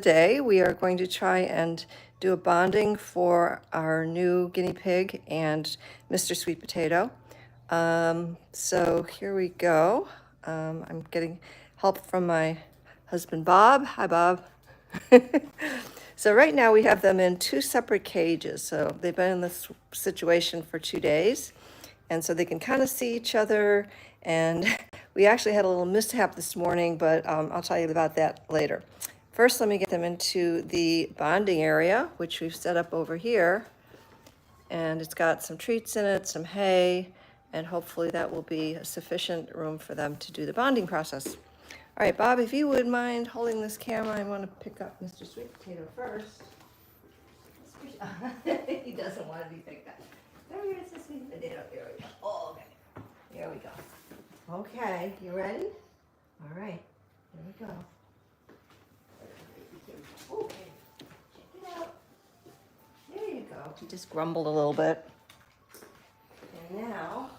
Today we are going to try and do a bonding for our new guinea pig and Mr. Sweet Potato. So here we go. I'm getting help from my husband Bob. Hi, Bob. So right now we have them in two separate cages. So they've been in this situation for 2 days, and so they can kind of see each other. And we actually had a little mishap this morning, but I'll tell you about that later. First, let me get them into the bonding area, which we've set up over here. And it's got some treats in it, some hay, and hopefully that will be a sufficient room for them to do the bonding process. All right, Bob, if you would mind holding this camera, I want to pick up Mr. Sweet Potato first. He doesn't want to be picked up. There is the sweet potato. Here we go. Oh, okay. Here we go. Okay, you ready? All right, here we go. Okay, check it out. There you go. He just grumbled a little bit. And now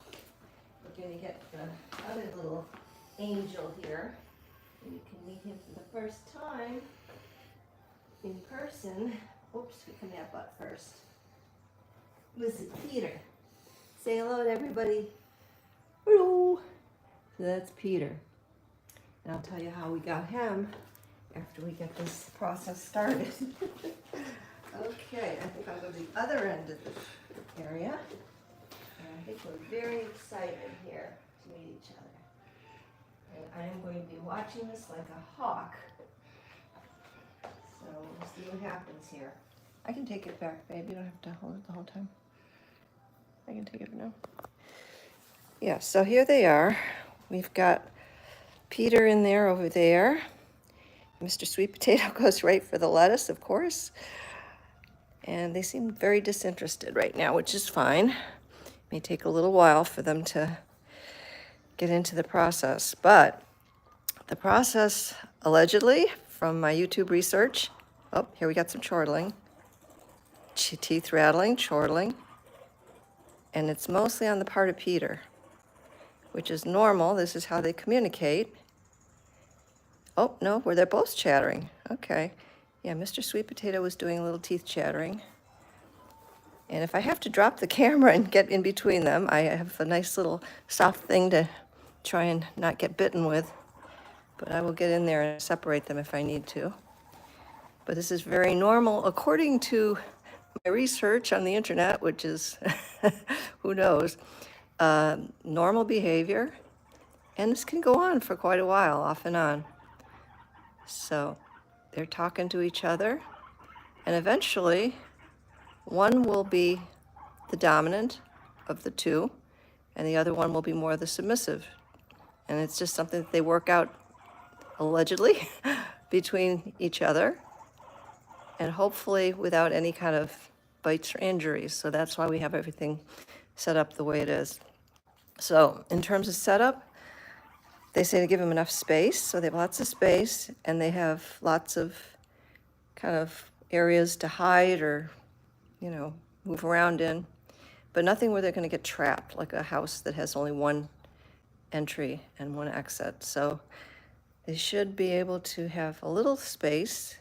we're going to get the other little angel here. And you can meet him for the first time in person. Oops, we come that butt first. This is Peter. Say hello to everybody. Hello. So that's Peter. And I'll tell you how we got him after we get this process started. Okay, I think I'll go to the other end of the area. And I think we're very excited here to meet each other. And I am going to be watching this like a hawk. So we'll see what happens here. I can take it back, babe. You don't have to hold it the whole time. I can take it now. Yeah, so here they are. We've got Peter in there over there. Mr. Sweet Potato goes right for the lettuce, of course. And they seem very disinterested right now, which is fine. It may take a little while for them to get into the process. But the process, allegedly, from my YouTube research, oh, here we got some chortling. Teeth rattling, chortling. And it's mostly on the part of Peter, which is normal. This is how they communicate. Oh, no, where they're both chattering. Okay. Yeah, Mr. Sweet Potato was doing a little teeth chattering. And if I have to drop the camera and get in between them, I have a nice little soft thing to try and not get bitten with. But I will get in there and separate them if I need to. But this is very normal according to my research on the internet, which is, who knows, normal behavior. And this can go on for quite a while, off and on. So they're talking to each other, and eventually one will be the dominant of the two, and the other one will be more the submissive. And it's just something that they work out, allegedly, between each other, and hopefully without any kind of bites or injuries. So that's why we have everything set up the way it is. So in terms of setup, they say to give them enough space, so they have lots of space, and they have lots of kind of areas to hide or, you know, move around in, but nothing where they're going to get trapped, like a house that has only one entry and one exit. So they should be able to have a little space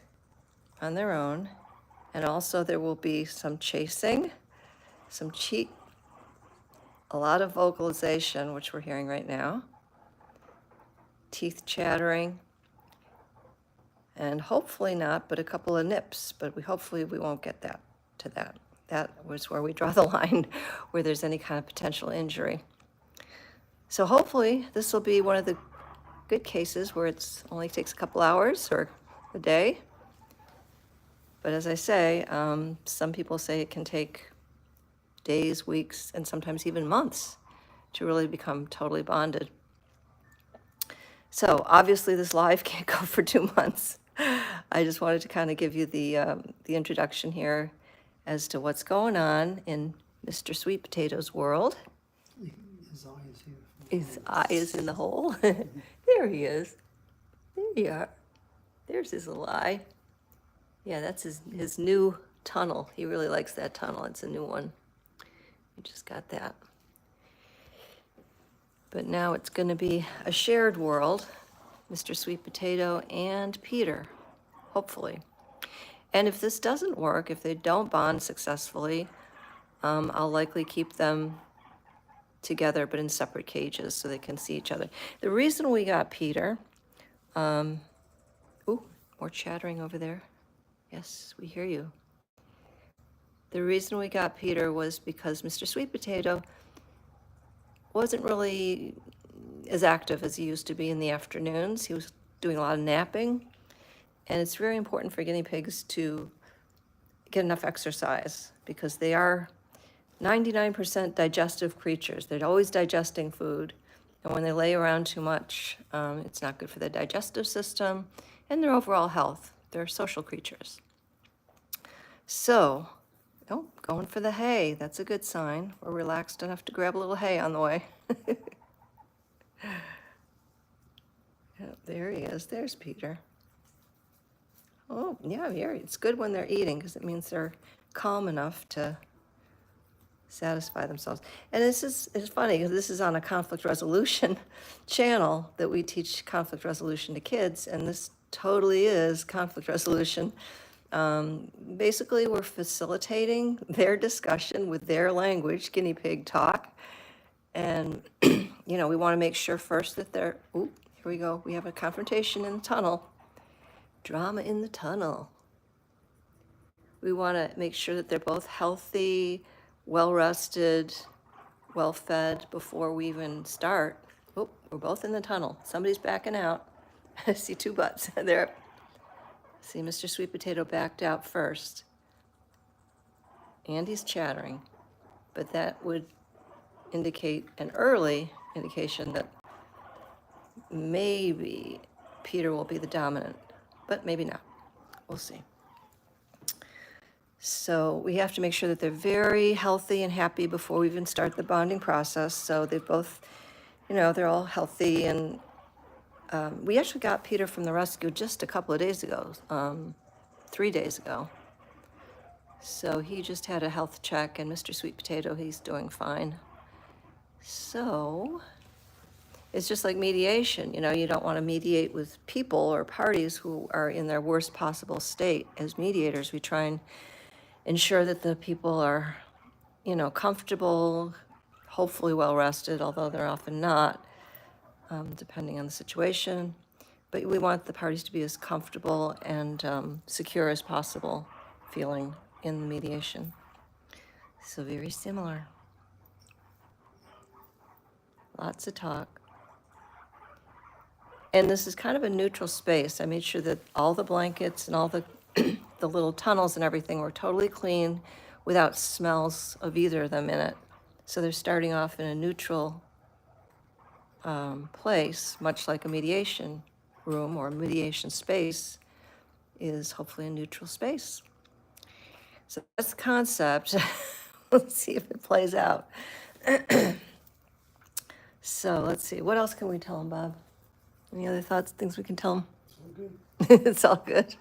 on their own, and also there will be some chasing, some a lot of vocalization, which we're hearing right now, teeth chattering, and hopefully not, but a couple of nips, but hopefully we won't get to that. That was where we draw the line, where there's any kind of potential injury. So hopefully this will be one of the good cases where it only takes a couple hours or a day. But as I say, some people say it can take days, weeks, and sometimes even months to really become totally bonded. So obviously this live can't go for 2 months. I just wanted to kind of give you the introduction here as to what's going on in Mr. Sweet Potato's world. His eye is here. His eye is in the hole. There he is. There you are. There's his little eye. Yeah, that's his new tunnel. He really likes that tunnel. It's a new one. We just got that. But now it's going to be a shared world, Mr. Sweet Potato and Peter, hopefully. And if this doesn't work, if they don't bond successfully, I'll likely keep them together, but in separate cages so they can see each other. The reason we got Peter, ooh, more chattering over there. Yes, we hear you. The reason we got Peter was because Mr. Sweet Potato wasn't really as active as he used to be in the afternoons. He was doing a lot of napping, and it's very important for guinea pigs to get enough exercise because they are 99% digestive creatures. They're always digesting food, and when they lay around too much, it's not good for their digestive system and their overall health. They're social creatures. So, oh, going for the hay. That's a good sign. We're relaxed enough to grab a little hay on the way. Yep, there he is. There's Peter. Oh, yeah, here. It's good when they're eating because it means they're calm enough to satisfy themselves. And it's funny because this is on a conflict resolution channel that we teach conflict resolution to kids, and this totally is conflict resolution. Basically, we're facilitating their discussion with their language, guinea pig talk. And, you know, we want to make sure first that they're, ooh, here we go. We have a confrontation in the tunnel. Drama in the tunnel. We want to make sure that they're both healthy, well-rested, well-fed before we even start. Oh, we're both in the tunnel. Somebody's backing out. I see two butts there. See, Mr. Sweet Potato backed out first. Andy's chattering, but that would indicate an early indication that maybe Peter will be the dominant, but maybe not. We'll see. So we have to make sure that they're very healthy and happy before we even start the bonding process. So they've both, you know, they're all healthy. And we actually got Peter from the rescue just a couple of days ago, 3 days ago. So he just had a health check, and Mr. Sweet Potato, he's doing fine. So it's just like mediation. You know, you don't want to mediate with people or parties who are in their worst possible state. As mediators, we try and ensure that the people are, you know, comfortable, hopefully well rested, although they're often not, depending on the situation. But we want the parties to be as comfortable and secure as possible feeling in the mediation. So very similar. Lots of talk. And this is kind of a neutral space. I made sure that all the blankets and all the the little tunnels and everything were totally clean without smells of either of them in it. So they're starting off in a neutral place, much like a mediation room or a mediation space is hopefully a neutral space. So that's the concept. Let's see if it plays out. So let's see. What else can we tell them, Bob? Any other thoughts, things we can tell them? It's all good. It's all good.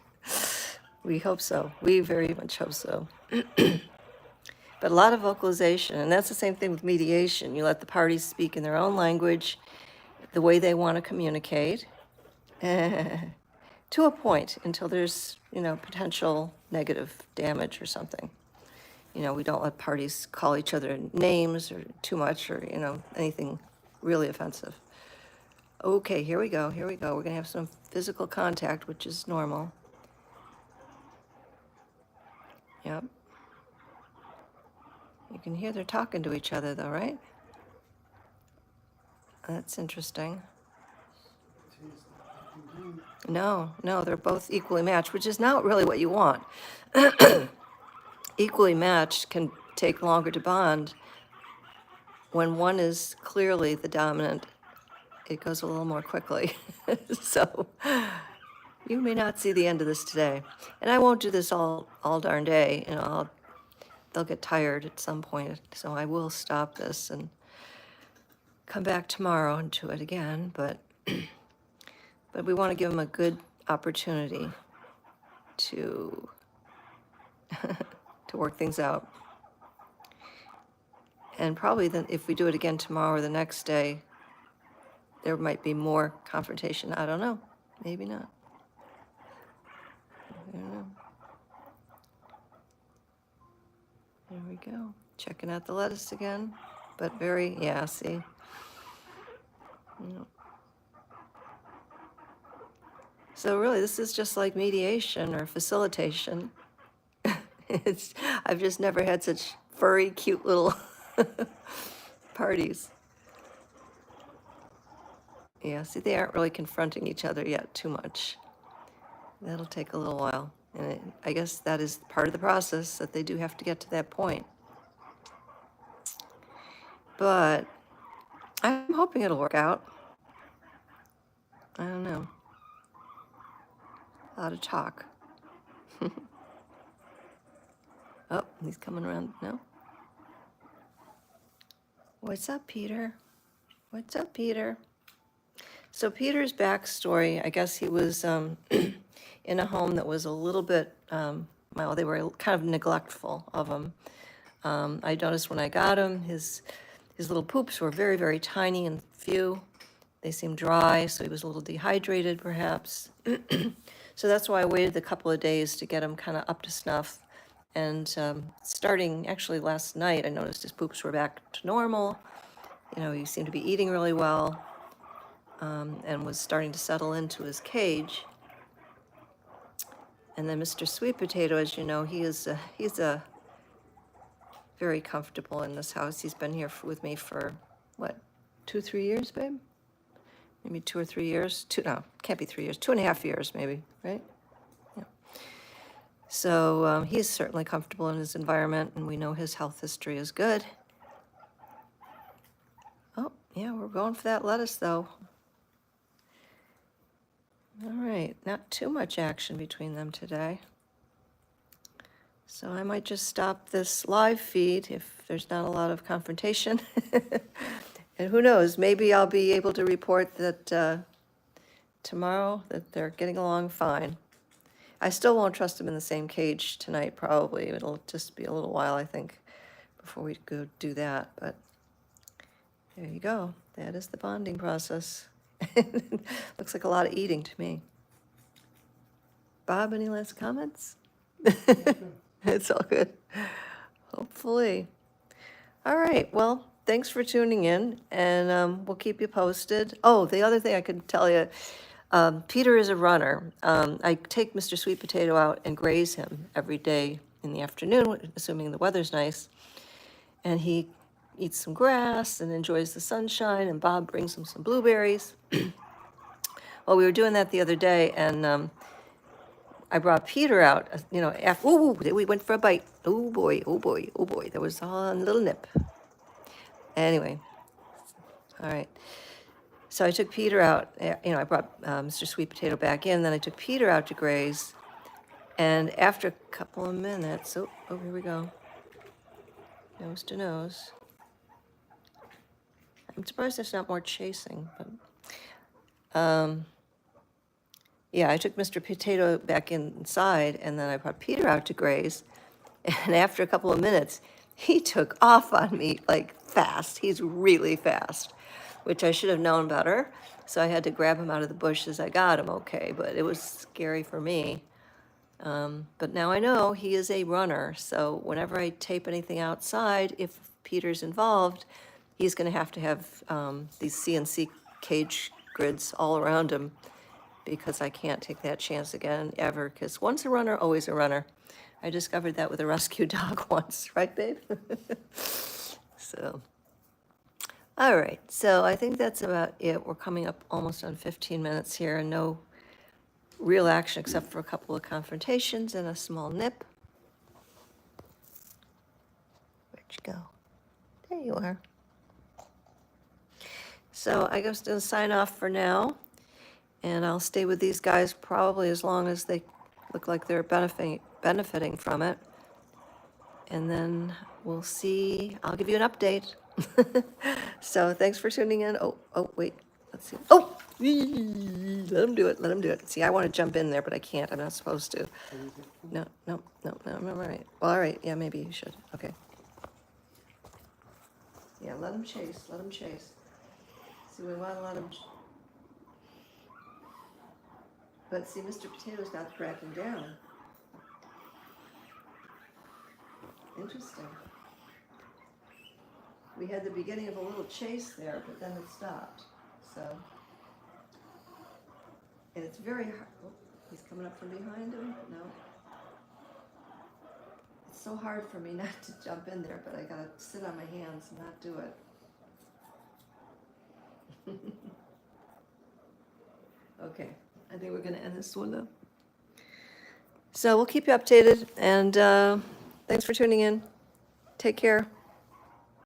We hope so. We very much hope so. But a lot of vocalization, and that's the same thing with mediation. You let the parties speak in their own language, the way they want to communicate, to a point until there's, you know, potential negative damage or something. You know, we don't let parties call each other names or too much or, you know, anything really offensive. Okay, here we go. Here we go. We're going to have some physical contact, which is normal. Yep. You can hear they're talking to each other, though, right? That's interesting. No, they're both equally matched, which is not really what you want. Equally matched can take longer to bond. When one is clearly the dominant, it goes a little more quickly. So you may not see the end of this today. And I won't do this all darn day. You know, they'll get tired at some point. So I will stop this and come back tomorrow and do it again. But we want to give them a good opportunity to to work things out. And probably then if we do it again tomorrow or the next day, there might be more confrontation. I don't know. Maybe not. I don't know. There we go. Checking out the lettuce again, but very, yeah, see. Yeah. So really, this is just like mediation or facilitation. I've just never had such furry, cute little parties. Yeah, see, they aren't really confronting each other yet too much. That'll take a little while. And I guess that is part of the process, that they do have to get to that point. But I'm hoping it'll work out. I don't know. A lot of talk. Oh, he's coming around. No? What's up, Peter? What's up, Peter? So Peter's backstory, I guess he was in a home that was a little bit, well, they were kind of neglectful of him. I noticed when I got him, his little poops were very, very tiny and few. They seemed dry, so he was a little dehydrated, perhaps. So that's why I waited a couple of days to get him kind of up to snuff. And starting actually last night, I noticed his poops were back to normal. You know, he seemed to be eating really well, and was starting to settle into his cage. And then Mr. Sweet Potato, as you know, he's very comfortable in this house. He's been here with me for, what, 2-3 years, babe? Maybe 2 or 3 years. No, can't be 3 years. 2.5 years, maybe, right? Yeah. So he's certainly comfortable in his environment, and we know his health history is good. Oh, yeah, we're going for that lettuce, though. All right, not too much action between them today. So I might just stop this live feed if there's not a lot of confrontation. And who knows, maybe I'll be able to report that tomorrow that they're getting along fine. I still won't trust them in the same cage tonight, probably. It'll just be a little while, I think, before we go do that. But there you go. That is the bonding process. Looks like a lot of eating to me. Bob, any last comments? It's all good. Hopefully. All right. Well, thanks for tuning in, and we'll keep you posted. Oh, the other thing I could tell you, Peter is a runner. I take Mr. Sweet Potato out and graze him every day in the afternoon, assuming the weather's nice. And he eats some grass and enjoys the sunshine, and Bob brings him some blueberries. Well, we were doing that the other day, and I brought Peter out, you know, after, ooh, we went for a bite. Oh boy, oh boy, oh boy, there was a little nip. Anyway, all right. So I took Peter out, you know, I brought Mr. Sweet Potato back in, then I took Peter out to graze. And after a couple of minutes, oh, here we go. Nose to nose. I'm surprised there's not more chasing, but yeah, I took Mr. Potato back inside, and then I brought Peter out to graze. And after a couple of minutes, he took off on me, like fast. He's really fast, which I should have known better. So I had to grab him out of the bushes. I got him okay, but it was scary for me. But now I know he is a runner. So whenever I tape anything outside, if Peter's involved, he's going to have these CNC cage grids all around him, because I can't take that chance again, ever, because once a runner, always a runner. I discovered that with a rescue dog once, right, babe? So, all right, so I think that's about it. We're coming up almost on 15 minutes here, and no real action except for a couple of confrontations and a small nip. Where'd you go? There you are. So I guess I'm going to sign off for now. And I'll stay with these guys probably as long as they look like they're benefiting from it. And then we'll see. I'll give you an update. So thanks for tuning in. Oh, wait. Let's see. Oh, let him do it. Let him do it. See, I want to jump in there, but I can't. I'm not supposed to. No, I'm all right. Well, all right. Yeah, maybe you should. Okay. Yeah, let him chase. Let him chase. See, we want to let him. But see, Mr. Potato's not cracking down. interesting. We had the beginning of a little chase there, but then it stopped, so. And it's very hard, oh, he's coming up from behind him, no. It's so hard for me not to jump in there, but I gotta sit on my hands and not do it. Okay, I think we're gonna end this one though. So we'll keep you updated, and thanks for tuning in. Take care.